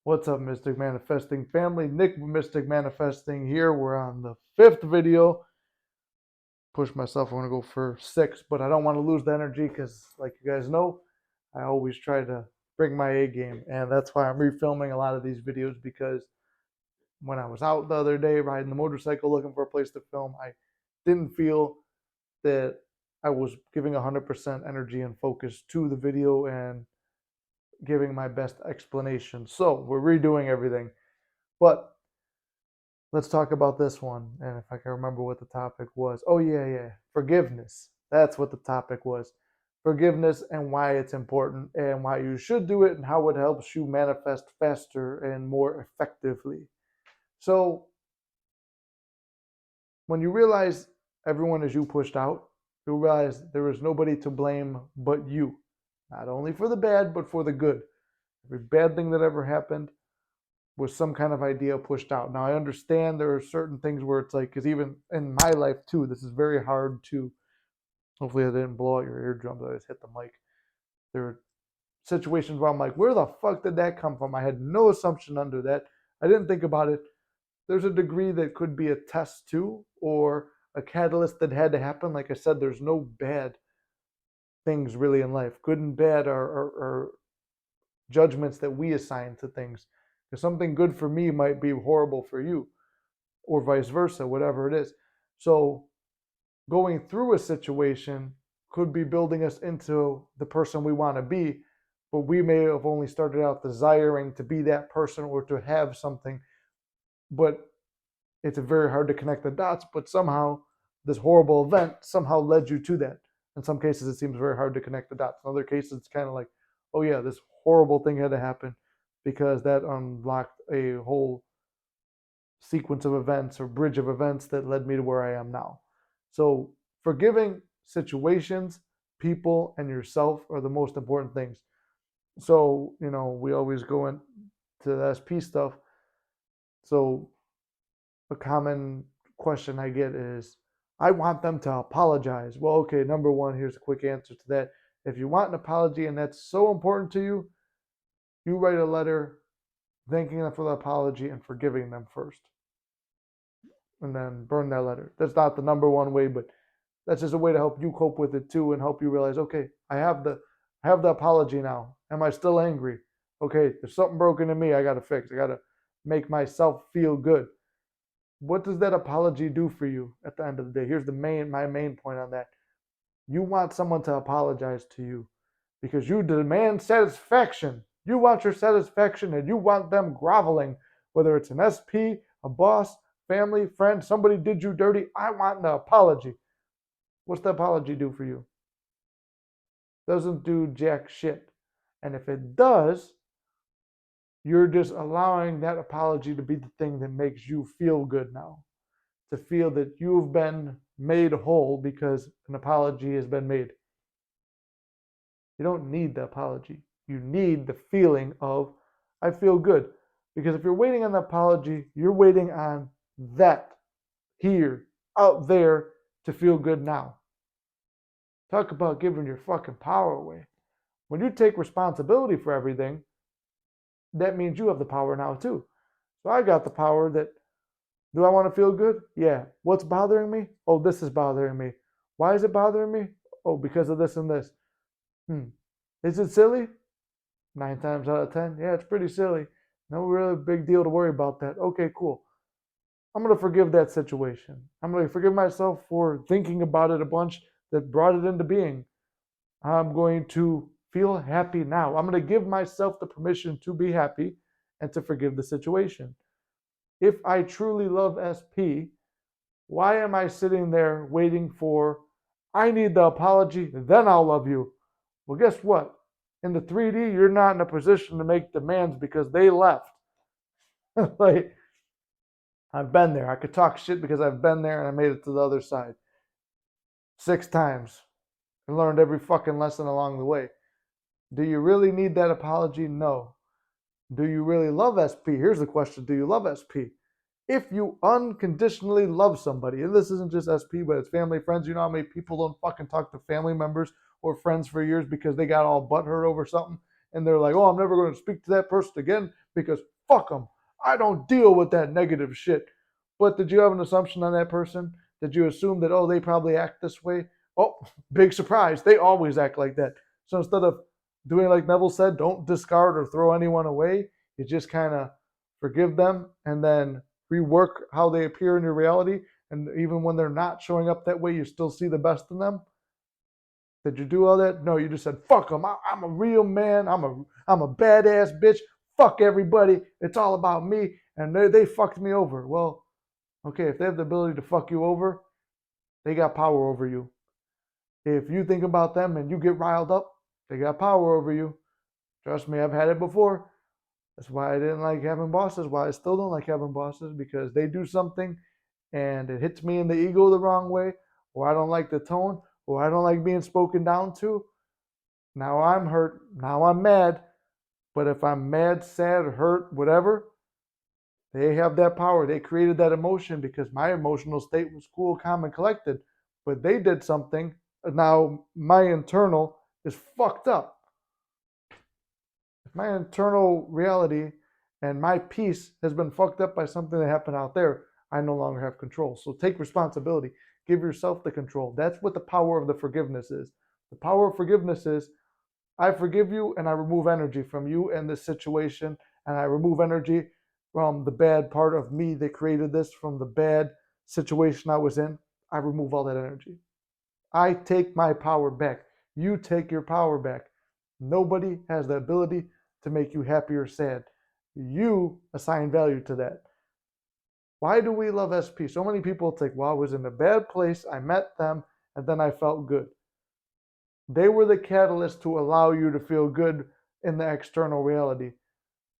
What's up, Mystic Manifesting family? Nick with Mystic Manifesting here. We're on the fifth video. Push myself, I'm going to go for six, but I don't want to lose the energy because, like you guys know, I always try to bring my A game. And that's why I'm refilming a lot of these videos because when I was out the other day riding the motorcycle looking for a place to film, I didn't feel that I was giving 100% energy and focus to the video and giving my best explanation. So we're redoing everything. But let's talk about this one. And if I can remember what the topic was. Oh, yeah. Forgiveness. That's what the topic was. Forgiveness and why it's important and why you should do it and how it helps you manifest faster and more effectively. So, when you realize everyone is you pushed out, you realize there is nobody to blame but you. Not only for the bad, but for the good. Every bad thing that ever happened was some kind of idea pushed out. Now, I understand there are certain things where it's like, because even in my life too, this is very hard to, hopefully I didn't blow out your eardrums, I just hit the mic. There are situations where I'm like, where the fuck did that come from? I had no assumption under that. I didn't think about it. There's a degree that could be a test too, or a catalyst that had to happen. Like I said, there's no bad things really in life. Good and bad are judgments that we assign to things. Because something good for me might be horrible for you, or vice versa, whatever it is. So going through a situation could be building us into the person we want to be, but we may have only started out desiring to be that person or to have something, but it's very hard to connect the dots, but somehow this horrible event somehow led you to that. In some cases, it seems very hard to connect the dots. In other cases, it's kind of like, oh yeah, this horrible thing had to happen because that unlocked a whole sequence of events or bridge of events that led me to where I am now. So forgiving situations, people, and yourself are the most important things. So, we always go into the SP stuff. So a common question I get is, I want them to apologize. Well, okay, number one, here's a quick answer to that. If you want an apology and that's so important to you, you write a letter thanking them for the apology and forgiving them first. And then burn that letter. That's not the number one way, but that's just a way to help you cope with it too and help you realize, okay, I have the apology now. Am I still angry? Okay, there's something broken in me I gotta fix. I gotta make myself feel good. What does that apology do for you at the end of the day? Here's my main point on that. You want someone to apologize to you because you demand satisfaction. You want your satisfaction and you want them groveling, whether it's an SP, a boss, family, friend, somebody did you dirty. I want the apology. What's the apology do for you? Doesn't do jack shit. And if it does, you're just allowing that apology to be the thing that makes you feel good now. To feel that you've been made whole because an apology has been made. You don't need the apology. You need the feeling of, I feel good. Because if you're waiting on the apology, you're waiting on that here, out there, to feel good now. Talk about giving your fucking power away. When you take responsibility for everything, that means you have the power now too. So I got the power that, do I want to feel good? Yeah. What's bothering me? Oh, this is bothering me. Why is it bothering me? Oh, because of this and this. Is it silly? 9 times out of 10. Yeah, it's pretty silly. No really big deal to worry about that. Okay, cool. I'm going to forgive that situation. I'm going to forgive myself for thinking about it a bunch that brought it into being. I'm going to feel happy now. I'm going to give myself the permission to be happy and to forgive the situation. If I truly love SP, why am I sitting there waiting for, I need the apology, then I'll love you? Well, guess what? In the 3D, you're not in a position to make demands because they left. Like, I've been there. I could talk shit because I've been there and I made it to the other side 6 times and learned every fucking lesson along the way. Do you really need that apology? No. Do you really love SP? Here's the question. Do you love SP? If you unconditionally love somebody, and this isn't just SP, but it's family, friends, you know how many people don't fucking talk to family members or friends for years because they got all butthurt over something, and they're like, oh, I'm never going to speak to that person again because fuck them. I don't deal with that negative shit. But did you have an assumption on that person? Did you assume that, oh, they probably act this way? Oh, big surprise. They always act like that. So instead of doing like Neville said, don't discard or throw anyone away, you just kind of forgive them and then rework how they appear in your reality. And even when they're not showing up that way, you still see the best in them. Did you do all that? No, you just said, fuck them. I'm a real man. I'm a badass bitch. Fuck everybody. It's all about me. And they fucked me over. Well, okay, if they have the ability to fuck you over, they got power over you. If you think about them and you get riled up, they got power over you. Trust me, I've had it before. That's why I didn't like having bosses, why I still don't like having bosses, because they do something and it hits me in the ego the wrong way, or I don't like the tone, or I don't like being spoken down to. Now I'm hurt. Now I'm mad. But if I'm mad, sad, hurt, whatever, they have that power. They created that emotion because my emotional state was cool, calm, and collected. But they did something. Now my internal is fucked up. If my internal reality and my peace has been fucked up by something that happened out there, I no longer have control. So take responsibility. Give yourself the control. That's what the power of the forgiveness is. The power of forgiveness is I forgive you and I remove energy from you and this situation, and I remove energy from the bad part of me that created this, from the bad situation I was in. I remove all that energy. I take my power back. You take your power back. Nobody has the ability to make you happy or sad. You assign value to that. Why do we love SP? So many people think, well, I was in a bad place, I met them, and then I felt good. They were the catalyst to allow you to feel good in the external reality.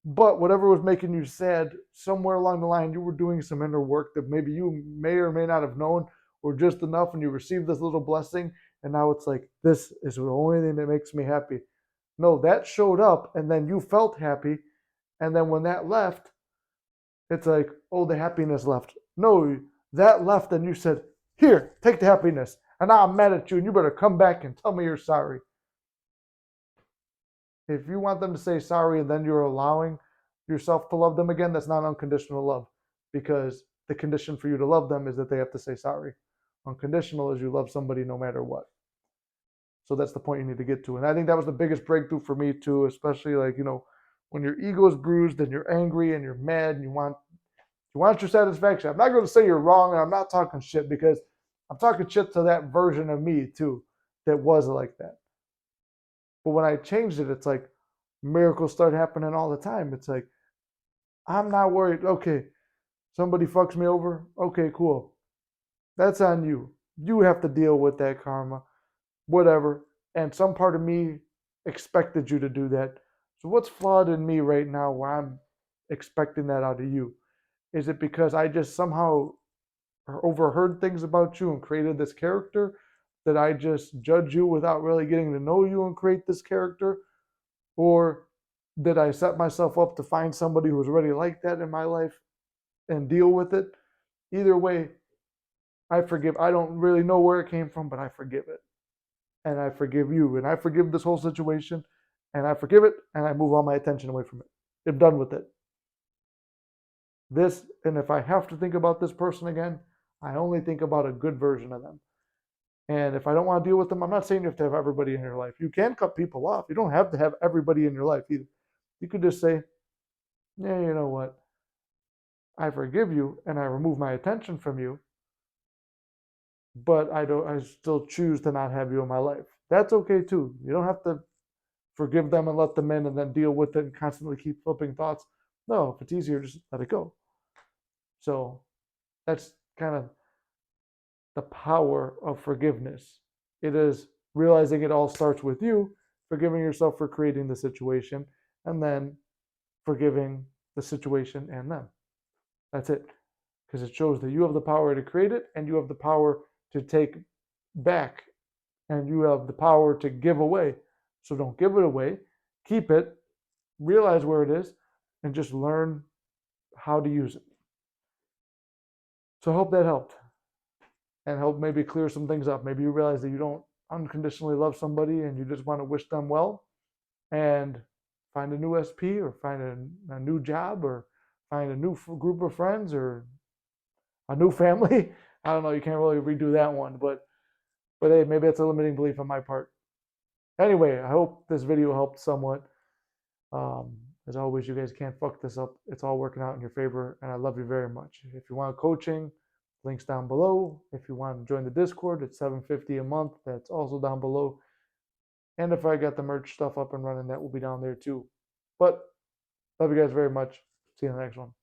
But whatever was making you sad, somewhere along the line, you were doing some inner work that maybe you may or may not have known, or just enough, and you received this little blessing. And now it's like, this is the only thing that makes me happy. No, that showed up, and then you felt happy. And then when that left, it's like, oh, the happiness left. No, that left, and you said, here, take the happiness. And now I'm mad at you, and you better come back and tell me you're sorry. If you want them to say sorry and then you're allowing yourself to love them again, that's not unconditional love, because the condition for you to love them is that they have to say sorry. Unconditional is you love somebody no matter what. So that's the point you need to get to. And I think that was the biggest breakthrough for me too, especially like, when your ego is bruised and you're angry and you're mad and you want your satisfaction. I'm not going to say you're wrong, and I'm not talking shit, because I'm talking shit to that version of me too that was like that. But when I changed it, it's like miracles start happening all the time. It's like, I'm not worried. Okay, somebody fucks me over. Okay, cool. That's on you. You have to deal with that karma, whatever. And some part of me expected you to do that. So what's flawed in me right now where I'm expecting that out of you? Is it because I just somehow overheard things about you and created this character, that I just judge you without really getting to know you and create this character? Or did I set myself up to find somebody who's already like that in my life and deal with it? Either way, I forgive. I don't really know where it came from, but I forgive it. And I forgive you. And I forgive this whole situation. And I forgive it. And I move all my attention away from it. I'm done with it. And if I have to think about this person again, I only think about a good version of them. And if I don't want to deal with them, I'm not saying you have to have everybody in your life. You can cut people off. You don't have to have everybody in your life either. You could just say, yeah, you know what? I forgive you and I remove my attention from you, but I still choose to not have you in my life. That's okay too. You don't have to forgive them and let them in and then deal with it and constantly keep flipping thoughts. No, if it's easier, just let it go. So that's kind of the power of forgiveness. It is realizing it all starts with you, forgiving yourself for creating the situation, and then forgiving the situation and them. That's it. Because it shows that you have the power to create it, and you have the power to take back, and you have the power to give away. So don't give it away. Keep it, realize where it is, and just learn how to use it. So I hope that helped, and help maybe clear some things up. Maybe you realize that you don't unconditionally love somebody and you just want to wish them well, and find a new SP or find a new job or find a new group of friends or a new family. I don't know. You can't really redo that one, but hey, maybe it's a limiting belief on my part. Anyway, I hope this video helped somewhat. As always, you guys can't fuck this up. It's all working out in your favor, and I love you very much. If you want coaching, links down below. If you want to join the Discord, it's $7.50 a month. That's also down below. And if I got the merch stuff up and running, that will be down there too. But love you guys very much. See you in the next one.